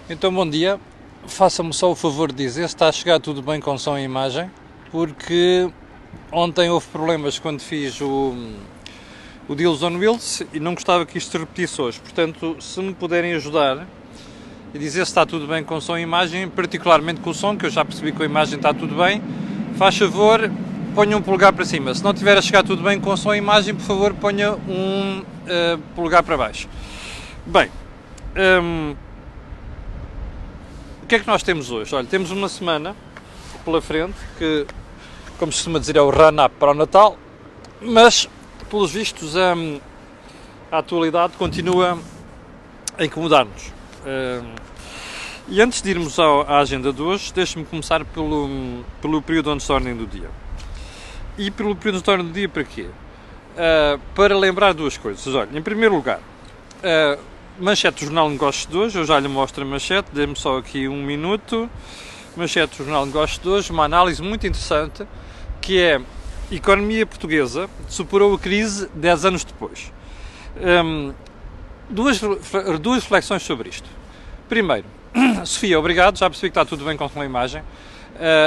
Então, bom dia. Faça-me só o favor de dizer se está a chegar tudo bem com som e imagem, porque ontem houve problemas quando fiz o Deals on Wheels e não gostava que isto se repetisse hoje. Portanto, se me puderem ajudar e dizer se está tudo bem com som e imagem, particularmente com o som, que eu já percebi que com a imagem está tudo bem, faz favor, ponha um polegar para cima. Se não tiver a chegar tudo bem com som e imagem, por favor, ponha um polegar para baixo. Bem, o que é que nós temos hoje? Olha, temos uma semana pela frente que, como se costuma dizer, é o run-up para o Natal, mas, pelos vistos, a atualidade continua a incomodar-nos. E antes de irmos à agenda de hoje, deixe-me começar pelo período onde está a ordem do dia. E pelo período onde está a ordem do dia para quê? Para lembrar duas coisas. Olha, em primeiro lugar, manchete do Jornal Negócios de hoje, eu já lhe mostro a manchete, dê-me só aqui um minuto. Manchete do Jornal Negócios de hoje, uma análise muito interessante, que é: a economia portuguesa superou a crise 10 anos depois. Duas reflexões sobre isto. Primeiro, Sofia, obrigado, já percebi que está tudo bem com a imagem.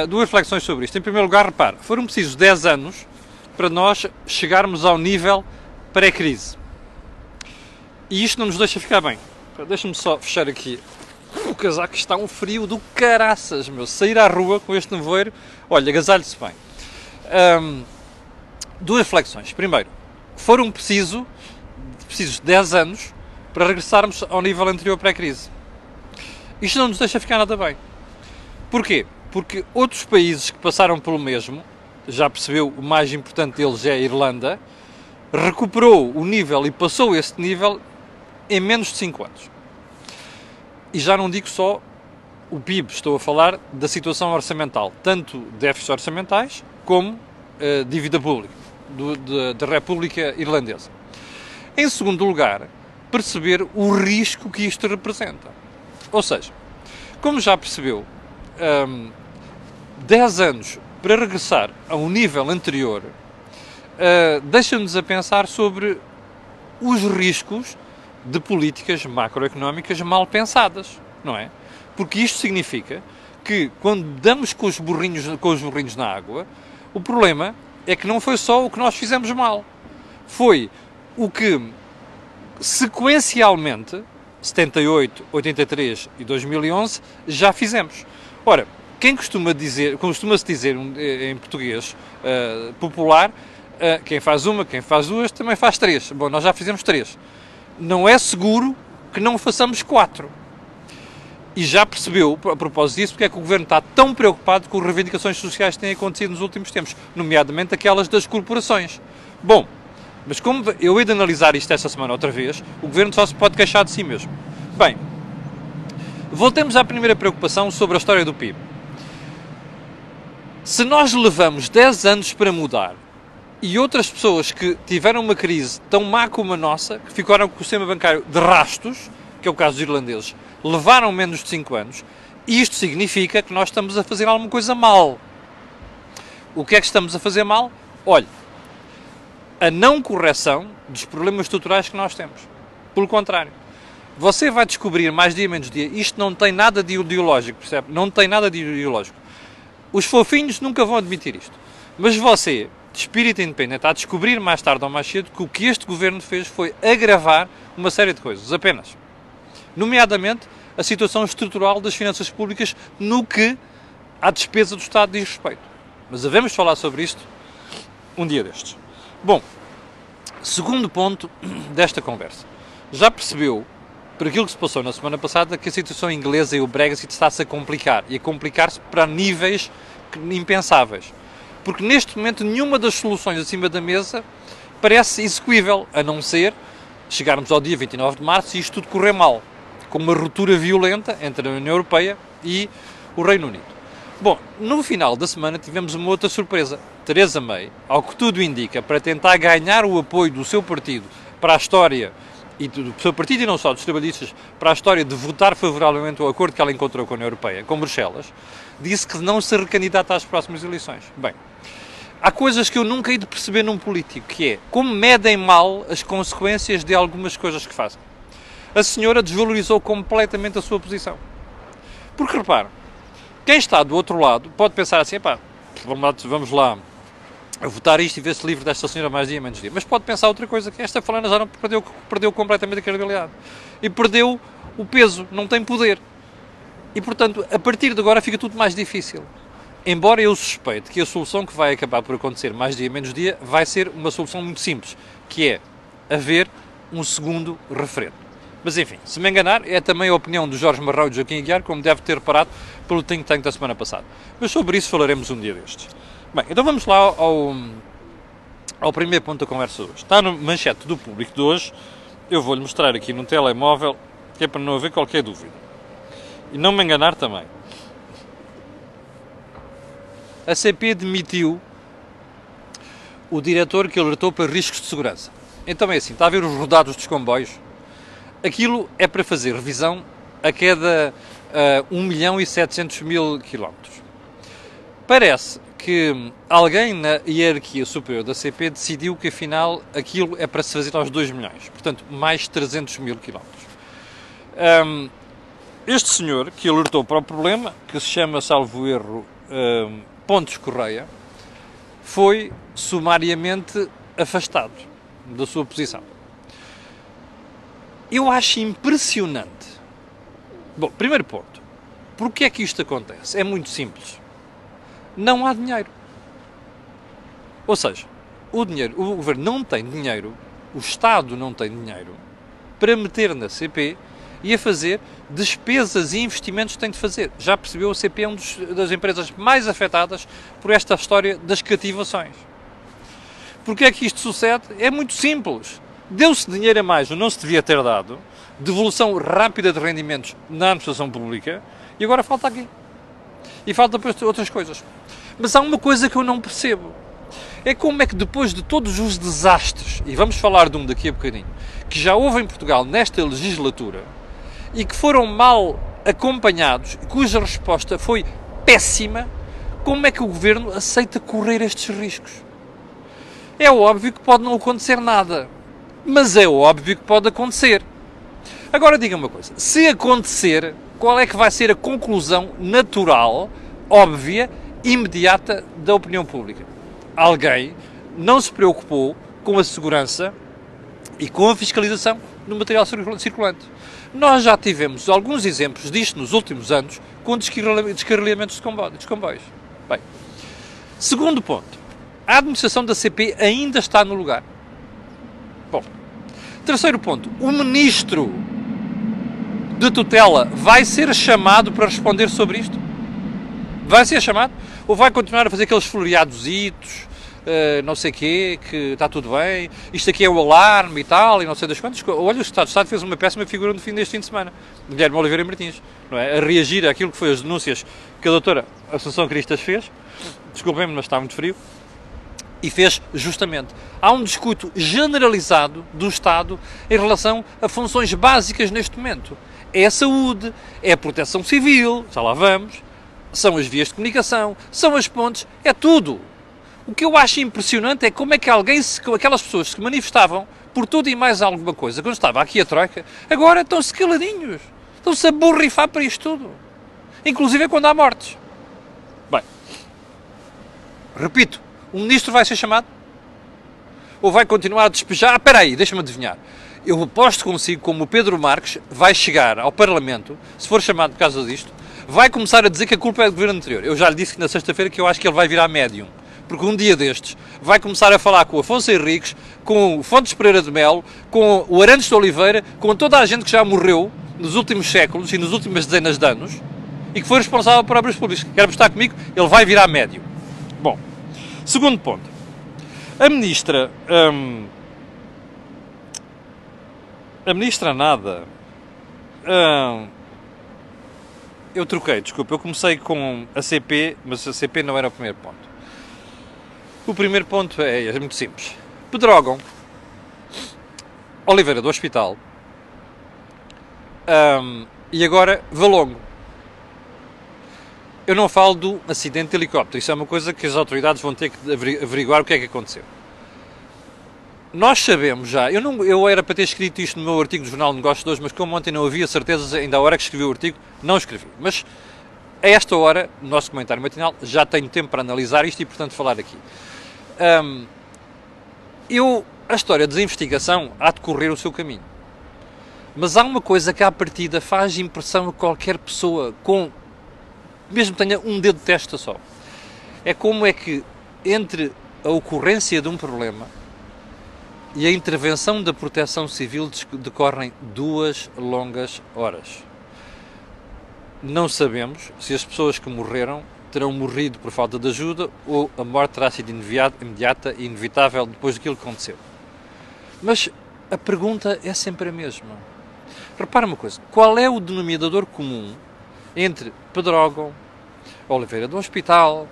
Duas reflexões sobre isto. Em primeiro lugar, repara, foram precisos 10 anos para nós chegarmos ao nível pré-crise. E isto não nos deixa ficar bem. Deixa-me só fechar aqui o casaco, que está um frio do caraças, meu. Sair à rua com este nevoeiro, olha, agasalhe-se bem. Duas reflexões. Primeiro, foram precisos 10 anos para regressarmos ao nível anterior pré-crise. Isto não nos deixa ficar nada bem. Porquê? Porque outros países que passaram pelo mesmo, já percebeu, o mais importante deles é a Irlanda, recuperou o nível e passou esse nível em menos de 5 anos. E já não digo só o PIB, estou a falar da situação orçamental, tanto déficits orçamentais como dívida pública da República Irlandesa. Em segundo lugar, perceber o risco que isto representa. Ou seja, como já percebeu, 10 anos para regressar a um nível anterior deixa-nos a pensar sobre os riscos de políticas macroeconómicas mal pensadas, não é? Porque isto significa que, quando damos com os burrinhos na água, o problema é que não foi só o que nós fizemos mal, foi o que sequencialmente 78, 83 e 2011 já fizemos. Ora, costuma-se dizer em português popular, quem faz uma, quem faz duas, também faz três. Bom, nós já fizemos 3. Não é seguro que não façamos 4. E já percebeu, a propósito disso, porque é que o Governo está tão preocupado com as reivindicações sociais que têm acontecido nos últimos tempos, nomeadamente aquelas das corporações. Bom, mas como eu hei de analisar isto esta semana outra vez, o Governo só se pode queixar de si mesmo. Bem, voltemos à primeira preocupação sobre a história do PIB. Se nós levamos 10 anos para mudar, e outras pessoas que tiveram uma crise tão má como a nossa, que ficaram com o sistema bancário de rastos, que é o caso dos irlandeses, levaram menos de 5 anos, isto significa que nós estamos a fazer alguma coisa mal. O que é que estamos a fazer mal? Olha, a não correção dos problemas estruturais que nós temos. Pelo contrário, você vai descobrir mais dia menos dia, isto não tem nada de ideológico, percebe? Não tem nada de ideológico. Os fofinhos nunca vão admitir isto. Mas você, de espírito independente, a descobrir mais tarde ou mais cedo que o que este Governo fez foi agravar uma série de coisas, apenas. Nomeadamente, a situação estrutural das finanças públicas no que à despesa do Estado diz respeito. Mas devemos falar sobre isto um dia destes. Bom, segundo ponto desta conversa. Já percebeu, por aquilo que se passou na semana passada, que a situação inglesa e o Brexit está-se a complicar, e a complicar-se para níveis impensáveis. Porque neste momento nenhuma das soluções acima da mesa parece execuível, a não ser chegarmos ao dia 29 de março e isto tudo correr mal, com uma ruptura violenta entre a União Europeia e o Reino Unido. Bom, no final da semana tivemos uma outra surpresa. Theresa May, ao que tudo indica, para tentar ganhar o apoio do seu partido para a história, e do seu partido e não só, dos trabalhistas, para a história de votar favoravelmente ao acordo que ela encontrou com a União Europeia, com Bruxelas, disse que não se recandidata às próximas eleições. Bem, há coisas que eu nunca hei de perceber num político, que é como medem mal as consequências de algumas coisas que fazem. A senhora desvalorizou completamente a sua posição. Porque reparam, quem está do outro lado pode pensar assim, pá, vamos lá votar isto e ver se livre desta senhora mais dia, menos dia. Mas pode pensar outra coisa, que esta falana já não perdeu completamente a credibilidade. E perdeu o peso, não tem poder. E, portanto, a partir de agora fica tudo mais difícil. Embora eu suspeite que a solução que vai acabar por acontecer mais dia, menos dia, vai ser uma solução muito simples, que é haver um segundo referendo. Mas, enfim, se me enganar, é também a opinião do Jorge Marrão e do Joaquim Aguiar, como deve ter reparado pelo think tank da semana passada. Mas sobre isso falaremos um dia destes. Bem, então vamos lá ao primeiro ponto da conversa de hoje. Está no manchete do Público de hoje, eu vou-lhe mostrar aqui no telemóvel, que é para não haver qualquer dúvida. E não me enganar também. A CP demitiu o diretor que alertou para riscos de segurança. Então é assim, está a ver os rodados dos comboios? Aquilo é para fazer revisão a cada 1.700.000 quilómetros. Parece que alguém na hierarquia superior da CP decidiu que afinal aquilo é para se fazer aos 2 milhões. Portanto, mais 300.000 quilómetros. Este senhor que alertou para o problema, que se chama, salvo erro, Pontes Correia, foi sumariamente afastado da sua posição. Eu acho impressionante. Bom, primeiro ponto. Porquê é que isto acontece? É muito simples. Não há dinheiro. Ou seja, o governo não tem dinheiro, o Estado não tem dinheiro para meter na CP e a fazer despesas e investimentos que tem de fazer. Já percebeu, a CP é uma das empresas mais afetadas por esta história das cativações. Porquê é que isto sucede? É muito simples. Deu-se dinheiro a mais, ou não se devia ter dado, devolução rápida de rendimentos na administração pública, e agora falta aqui. E falta depois outras coisas. Mas há uma coisa que eu não percebo. É como é que depois de todos os desastres, e vamos falar de um daqui a bocadinho, que já houve em Portugal nesta legislatura, e que foram mal acompanhados, cuja resposta foi péssima, como é que o Governo aceita correr estes riscos? É óbvio que pode não acontecer nada, mas é óbvio que pode acontecer. Agora diga uma coisa, se acontecer, qual é que vai ser a conclusão natural, óbvia, imediata da opinião pública? Alguém não se preocupou com a segurança e com a fiscalização do material circulante. Nós já tivemos alguns exemplos disto nos últimos anos com descarrilhamentos dos comboios. Bem, segundo ponto, a administração da CP ainda está no lugar. Bom, terceiro ponto, o ministro de tutela vai ser chamado para responder sobre isto? Vai ser chamado? Ou vai continuar a fazer aqueles floreadositos, não sei o quê, que está tudo bem, isto aqui é o alarme e tal, e não sei das quantas. Olha, o Estado de Estado fez uma péssima figura no deste fim de semana, Guilherme Oliveira Martins, não é? A reagir àquilo que foi as denúncias que a doutora Assunção Cristas fez, desculpem-me, mas está muito frio, e fez justamente. Há um discurso generalizado do Estado em relação a funções básicas neste momento. É a saúde, é a proteção civil, já lá vamos, são as vias de comunicação, são as pontes, é tudo. O que eu acho impressionante é como é que aquelas pessoas que se manifestavam por tudo e mais alguma coisa, quando estava aqui a Troika, agora estão-se caladinhos, estão-se a borrifar para isto tudo. Inclusive é quando há mortes. Bem, repito, o ministro vai ser chamado? Ou vai continuar a despejar? Ah, espera aí, deixa-me adivinhar. Eu aposto consigo como o Pedro Marques vai chegar ao Parlamento, se for chamado por causa disto, vai começar a dizer que a culpa é do governo anterior. Eu já lhe disse que na sexta-feira que eu acho que ele vai virar médium. Porque um dia destes vai começar a falar com o Afonso Henriques, com o Fontes Pereira de Melo, com o Arantes de Oliveira, com toda a gente que já morreu nos últimos séculos e nas últimas dezenas de anos e que foi responsável por obras públicas. Quer estar comigo? Ele vai virar médium. Bom, segundo ponto. A ministra... A ministra nada... eu troquei, desculpa. Eu comecei com a CP, mas a CP não era o primeiro ponto. O primeiro ponto é muito simples. Pedrógão, Oliveira do Hospital e agora Valongo. Eu não falo do acidente de helicóptero. Isso é uma coisa que as autoridades vão ter que averiguar o que é que aconteceu. nós sabemos já, eu era para ter escrito isto no meu artigo do Jornal de Negócios de hoje, mas como ontem não havia certezas, ainda à hora que escrevi o artigo, não escrevi. Mas a esta hora, no nosso comentário matinal, já tenho tempo para analisar isto e, portanto, falar aqui. A história da investigação há de correr o seu caminho. Mas há uma coisa que à partida faz impressão a qualquer pessoa, mesmo que tenha um dedo de testa só. É como é que entre a ocorrência de um problema e a intervenção da Proteção Civil decorrem 2 longas horas. Não sabemos se as pessoas que morreram terão morrido por falta de ajuda ou a morte terá sido imediata e inevitável depois daquilo que aconteceu. Mas a pergunta é sempre a mesma. Repara uma coisa, qual é o denominador comum entre Pedrógão, Oliveira do Hospital,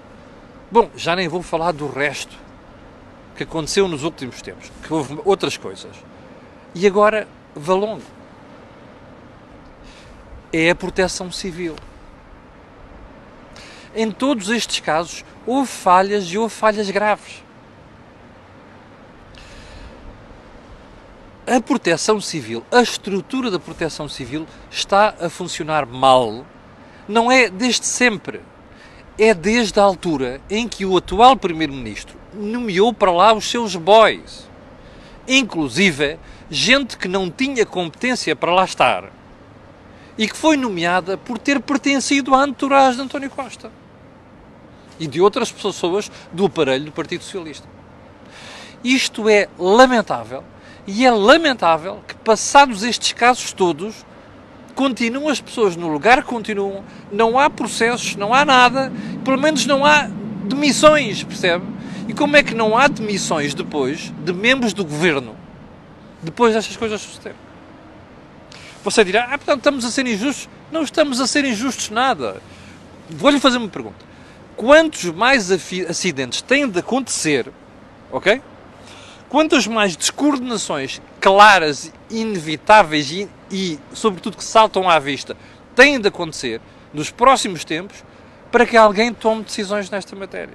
bom, já nem vou falar do resto que aconteceu nos últimos tempos, que houve outras coisas, e agora Valongo? É a Proteção Civil. Em todos estes casos houve falhas e houve falhas graves. A Proteção Civil, a estrutura da Proteção Civil está a funcionar mal, não é desde sempre, é desde a altura em que o atual Primeiro-Ministro nomeou para lá os seus boys, inclusive gente que não tinha competência para lá estar e que foi nomeada por ter pertencido à entourage de António Costa e de outras pessoas do aparelho do Partido Socialista. Isto é lamentável. E é lamentável que, passados estes casos todos, continuam as pessoas no lugar que continuam, não há processos, não há nada, pelo menos não há demissões, percebe? E como é que não há demissões depois de membros do governo, depois destas coisas sucederem? Você dirá, portanto estamos a ser injustos. Não estamos a ser injustos nada. Vou-lhe fazer uma pergunta. Quantos mais acidentes têm de acontecer, ok? Quantas mais descoordenações claras, inevitáveis e, sobretudo, que saltam à vista têm de acontecer nos próximos tempos para que alguém tome decisões nesta matéria?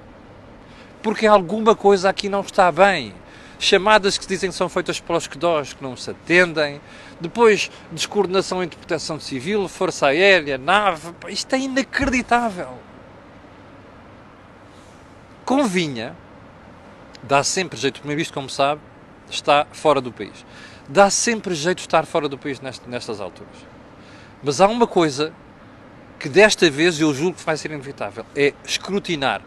Porque alguma coisa aqui não está bem. Chamadas que se dizem que são feitas pelos CDOs que não se atendem, depois descoordenação entre Proteção Civil, Força Aérea, nave, isto é inacreditável. Convinha. Dá sempre jeito, o Primeiro-Ministro, como sabe, está fora do país. Dá sempre jeito de estar fora do país nestas alturas. Mas há uma coisa que desta vez eu julgo que vai ser inevitável, é escrutinar,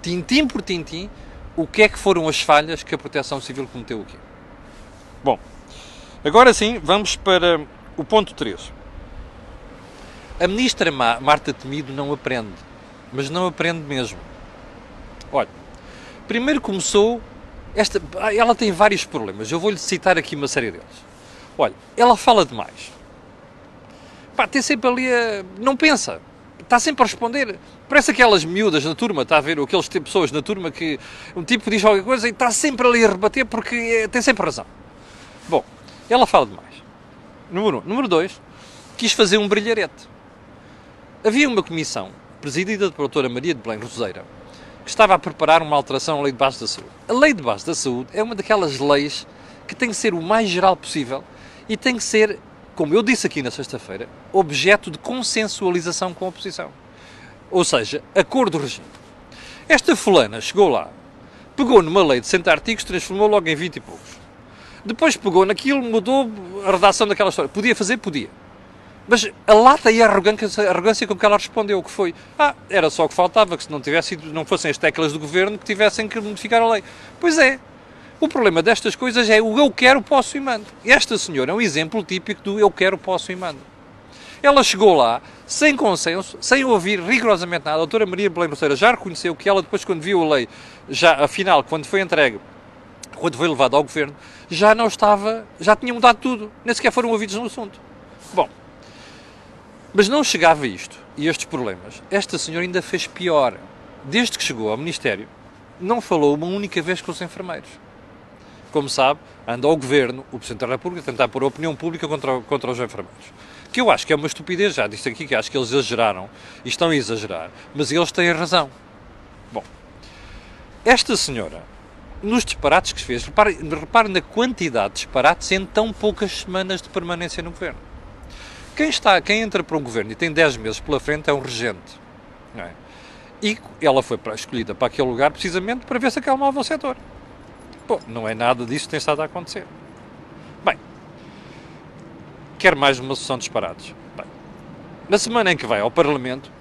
tintim por tintim, o que é que foram as falhas que a Proteção Civil cometeu aqui. Bom, agora sim, vamos para o ponto 3. A Ministra Marta Temido não aprende, mas não aprende mesmo. Olha, primeiro começou, ela tem vários problemas, eu vou-lhe citar aqui uma série deles. Olha, ela fala demais. Tem sempre ali não pensa, está sempre a responder. Parece aquelas miúdas na turma, está a ver, aqueles tipo de pessoas na turma que um tipo diz qualquer coisa e está sempre ali a rebater porque tem sempre razão. Bom, ela fala demais. Número 1. Número 2, quis fazer um brilharete. Havia uma comissão, presidida pela doutora Maria de Belém Roseira, que estava a preparar uma alteração à Lei de Base da Saúde. A Lei de Base da Saúde é uma daquelas leis que tem que ser o mais geral possível e tem que ser, como eu disse aqui na sexta-feira, objeto de consensualização com a oposição. Ou seja, acordo do regime. Esta fulana chegou lá, pegou numa lei de 60 artigos, transformou logo em 20 e poucos. Depois pegou naquilo, mudou a redação daquela história. Podia fazer? Podia. Mas a lata e a arrogância com que ela respondeu, que foi, era só o que faltava, que se não fossem as teclas do governo que tivessem que modificar a lei. Pois é. O problema destas coisas é o eu quero, posso e mando. Esta senhora é um exemplo típico do eu quero, posso e mando. Ela chegou lá, sem consenso, sem ouvir rigorosamente nada. A doutora Maria Belém Roseira já reconheceu que ela, depois, quando viu a lei, já, afinal, quando foi entregue, quando foi levada ao governo, já não estava, já tinha mudado tudo. Nem sequer foram ouvidos no assunto. Bom, mas não chegava a isto e estes problemas. Esta senhora ainda fez pior. Desde que chegou ao Ministério, não falou uma única vez com os enfermeiros. Como sabe, anda ao Governo, o Presidente da República, a tentar pôr a opinião pública contra os enfermeiros. Que eu acho que é uma estupidez, já disse aqui que acho que eles exageraram e estão a exagerar, mas eles têm razão. Bom, esta senhora nos disparates que se fez. Repare na quantidade de disparates em tão poucas semanas de permanência no governo. Quem entra para um governo e tem 10 meses pela frente é um regente. Não é? E ela foi escolhida para aquele lugar precisamente para ver se acalmava o setor. Bom, não é nada disso que tem estado a acontecer. Bem, quer mais uma sessão de disparates. Bem, na semana em que vai ao Parlamento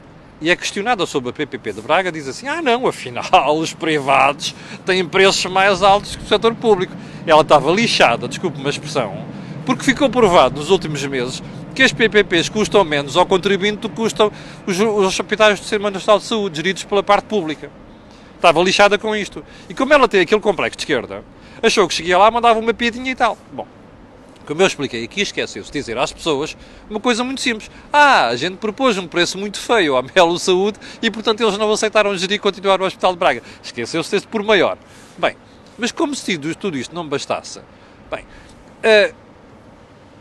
e é questionada sobre a PPP de Braga, diz assim, não, afinal os privados têm preços mais altos que o setor público. Ela estava lixada, desculpe uma expressão, porque ficou provado nos últimos meses que as PPPs custam menos ao contribuinte do que custam os hospitais do Sistema Nacional de Saúde, geridos pela parte pública. Estava lixada com isto. E como ela tem aquele complexo de esquerda, achou que cheguia lá, mandava uma piadinha e tal. Bom, como eu expliquei aqui, esqueceu-se de dizer às pessoas uma coisa muito simples. A gente propôs um preço muito feio à Melo Saúde e, portanto, eles não aceitaram gerir e continuar o Hospital de Braga. Esqueceu-se desse por maior. Bem, mas como se tudo isto não bastasse, bem,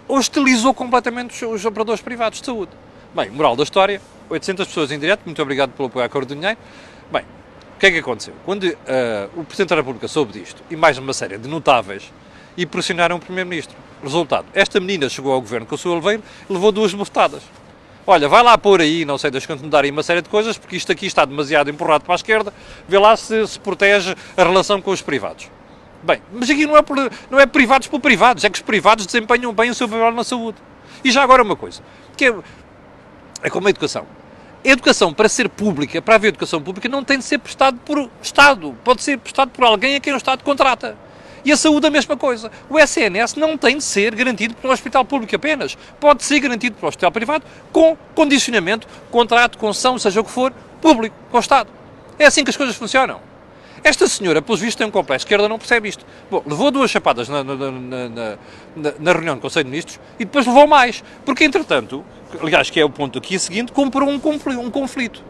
hostilizou completamente os operadores privados de saúde. Bem, moral da história, 800 pessoas em direto, muito obrigado pelo apoio à cor do dinheiro. Bem, o que é que aconteceu? Quando o Presidente da República soube disto, e mais uma série de notáveis, e pressionaram o Primeiro-Ministro. Resultado, esta menina chegou ao governo com o seu Oliveira e levou 2 bufetadas. Olha, vai lá pôr aí, não sei, deixa-me mudar aí uma série de coisas, porque isto aqui está demasiado empurrado para a esquerda, vê lá se protege a relação com os privados. Bem, mas aqui não é privados por privados, é que os privados desempenham bem o seu papel na saúde. E já agora uma coisa, que é como a educação. A educação, para ser pública, para haver educação pública, não tem de ser prestado por Estado, pode ser prestado por alguém a quem o Estado contrata. E a saúde a mesma coisa. O SNS não tem de ser garantido por um hospital público apenas. Pode ser garantido por um hospital privado com condicionamento, contrato, concessão, seja o que for, público, com o Estado. É assim que as coisas funcionam. Esta senhora, pelos vistos, tem um complexo. A esquerda não percebe isto. Bom, levou 2 chapadas na reunião do Conselho de Ministros e depois levou mais. Porque, entretanto, aliás, que é o ponto aqui seguinte, comprou um conflito.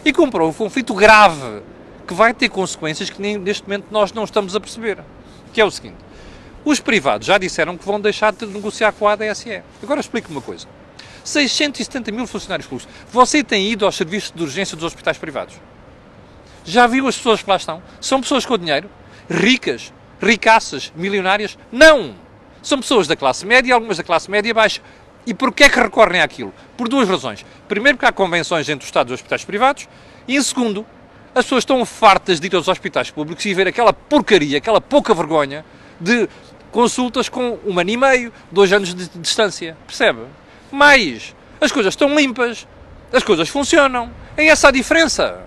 E comprou um conflito grave, que vai ter consequências que neste momento nós não estamos a perceber. Que é o seguinte, os privados já disseram que vão deixar de negociar com a ADSE. Agora explico-me uma coisa. 670 mil funcionários públicos. Você tem ido aos serviços de urgência dos hospitais privados? Já viu as pessoas que lá estão? São pessoas com dinheiro? Ricas? Ricaças? Milionárias? Não! São pessoas da classe média e algumas da classe média baixa. E porquê é que recorrem àquilo? Por 2 razões. Primeiro, porque há convenções entre o Estado e os hospitais privados. E, em segundo, as pessoas estão fartas de ir aos hospitais públicos e ver aquela porcaria, aquela pouca vergonha de consultas com 1 ano e meio, 2 anos de distância. Percebe? Mas as coisas estão limpas, as coisas funcionam. É essa a diferença.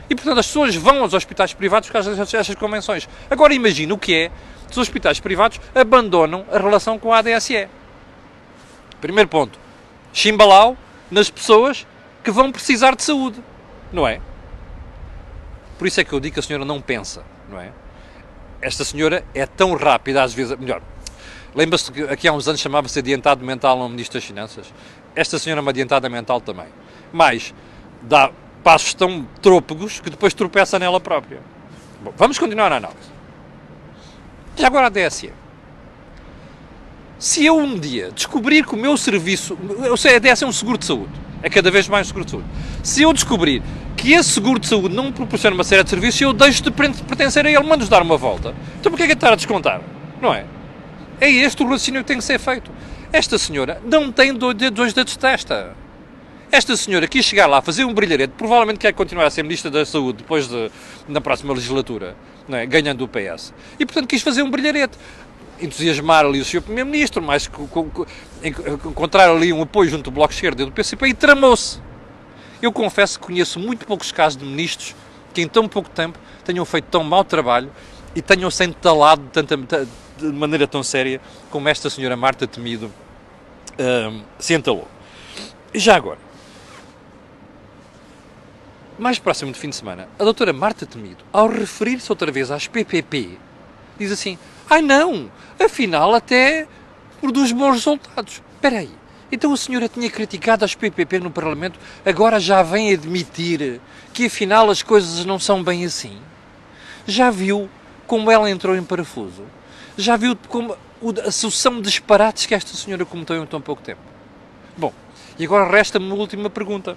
E, portanto, as pessoas vão aos hospitais privados por causa destas convenções. Agora imagine o que é se os hospitais privados abandonam a relação com a ADSE. Primeiro ponto. Chimbalau nas pessoas que vão precisar de saúde. Não é? Por isso é que eu digo que a senhora não pensa, não é? Esta senhora é tão rápida, às vezes... Melhor, lembra-se que aqui há uns anos chamava-se adiantado mental ao Ministro das Finanças? Esta senhora é uma adiantada mental também. Mas dá passos tão trôpegos que depois tropeça nela própria. Bom, vamos continuar a análise. Já agora a DSE. Se eu um dia descobrir que o meu serviço... Eu sei, a DSE é um seguro de saúde. É cada vez mais um seguro de saúde. Se eu descobrir que esse seguro de saúde não me proporciona uma série de serviços, eu deixo de pertencer a ele, mando-os dar uma volta. Então porquê é que estar a descontar? Não é? É este o raciocínio que tem que ser feito. Esta senhora não tem 2 dedos de testa. Esta senhora quis chegar lá, fazer um brilharete, provavelmente quer continuar a ser Ministra da Saúde depois na próxima legislatura, não é? Ganhando o PS. E portanto quis fazer um brilharete. Entusiasmar ali o Sr. Primeiro-Ministro, mas encontrar ali um apoio junto do Bloco de Esquerda e do PCP e tramou-se. Eu confesso que conheço muito poucos casos de ministros que em tão pouco tempo tenham feito tão mau trabalho e tenham-se entalado de maneira tão séria como esta senhora Marta Temido se entalou. E já agora, mais próximo de fim de semana, a doutora Marta Temido, ao referir-se outra vez às PPP, diz assim, não, afinal até produz bons resultados. Espera aí. Então a senhora tinha criticado as PPP no Parlamento, agora já vem admitir que afinal as coisas não são bem assim? Já viu como ela entrou em parafuso? Já viu como a sucessão de disparates que esta senhora cometeu em tão pouco tempo? Bom, e agora resta-me uma última pergunta,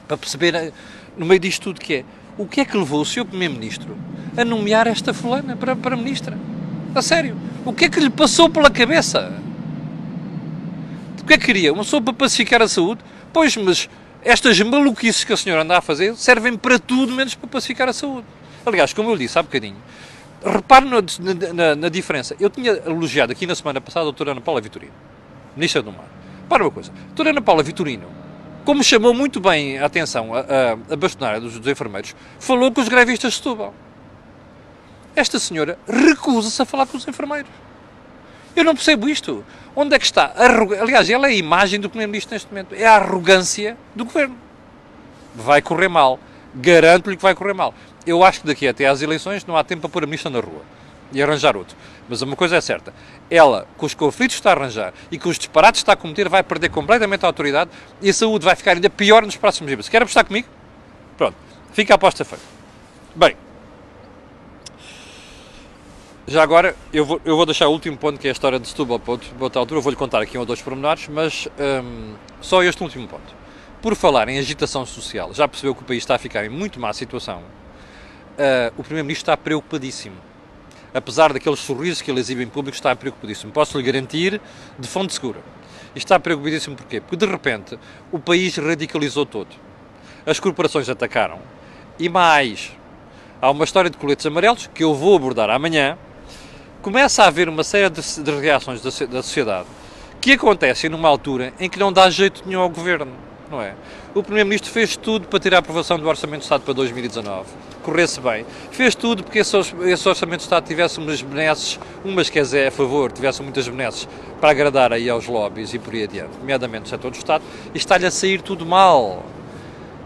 para perceber no meio disto tudo que é, o que é que levou o Sr. Primeiro-Ministro a nomear esta fulana para ministra? A sério, o que é que lhe passou pela cabeça? O que é que queria? Uma pessoa para pacificar a saúde? Pois, mas estas maluquices que a senhora anda a fazer servem para tudo menos para pacificar a saúde. Aliás, como eu lhe disse há bocadinho, repare na diferença. Eu tinha elogiado aqui na semana passada a doutora Ana Paula Vitorino, ministra do Mar. Para uma coisa, a doutora Ana Paula Vitorino, como chamou muito bem a atenção a bastonária dos enfermeiros, falou com os grevistas de Setúbal. Esta senhora recusa-se a falar com os enfermeiros. Eu não percebo isto. Onde é que está? Aliás, ela é a imagem do Primeiro-Ministro neste momento. É a arrogância do Governo. Vai correr mal. Garanto-lhe que vai correr mal. Eu acho que daqui até às eleições não há tempo para pôr a ministra na rua e arranjar outro. Mas uma coisa é certa. Ela, com os conflitos que está a arranjar e com os disparates que está a cometer, vai perder completamente a autoridade e a saúde vai ficar ainda pior nos próximos dias. Quer apostar comigo? Pronto. Fica a aposta feita. Bem. Já agora, eu vou deixar o último ponto, que é a história de Setúbal, para outra altura. Eu vou-lhe contar aqui um ou dois pormenores, mas só este último ponto. Por falar em agitação social, já percebeu que o país está a ficar em muito má situação. O Primeiro-Ministro está preocupadíssimo. Apesar daqueles sorrisos que ele exibe em público, está preocupadíssimo. Posso-lhe garantir, de fonte segura. E está preocupadíssimo porquê? Porque, de repente, o país radicalizou todo. As corporações atacaram. E mais, há uma história de coletes amarelos, que eu vou abordar amanhã. Começa a haver uma série de reações da sociedade que acontecem numa altura em que não dá jeito nenhum ao Governo, não é? O Primeiro-Ministro fez tudo para ter a aprovação do Orçamento de Estado para 2019, corresse bem, fez tudo porque esse Orçamento de Estado tivesse umas benesses, a favor, tivesse muitas benesses para agradar aí aos lobbies e por aí adiante, nomeadamente o setor do Estado, e está-lhe a sair tudo mal.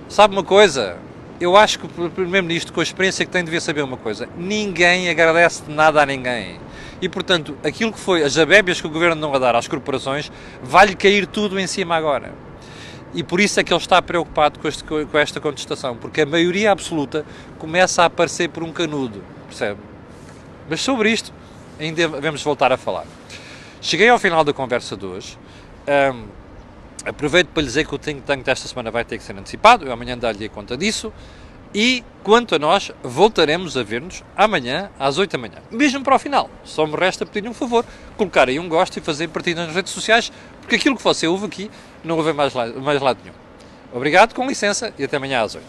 Sabe uma coisa? Eu acho que o Primeiro-Ministro, com a experiência que tem, devia saber uma coisa. Ninguém agradece de nada a ninguém. E, portanto, aquilo que foi as abébias que o Governo não vai dar às corporações, vai-lhe cair tudo em cima agora. E por isso é que ele está preocupado com esta contestação. Porque a maioria absoluta começa a aparecer por um canudo. Percebe? Mas sobre isto, ainda devemos voltar a falar. Cheguei ao final da conversa de hoje. Aproveito para lhe dizer que o think tank desta semana vai ter que ser antecipado, eu amanhã dar-lhe conta disso, e quanto a nós, voltaremos a ver-nos amanhã às 8 da manhã. Mesmo para o final, só me resta pedir-lhe um favor, colocar aí um gosto e fazer partida nas redes sociais, porque aquilo que você ouve aqui não ouve mais lado nenhum. Obrigado, com licença, e até amanhã às 8.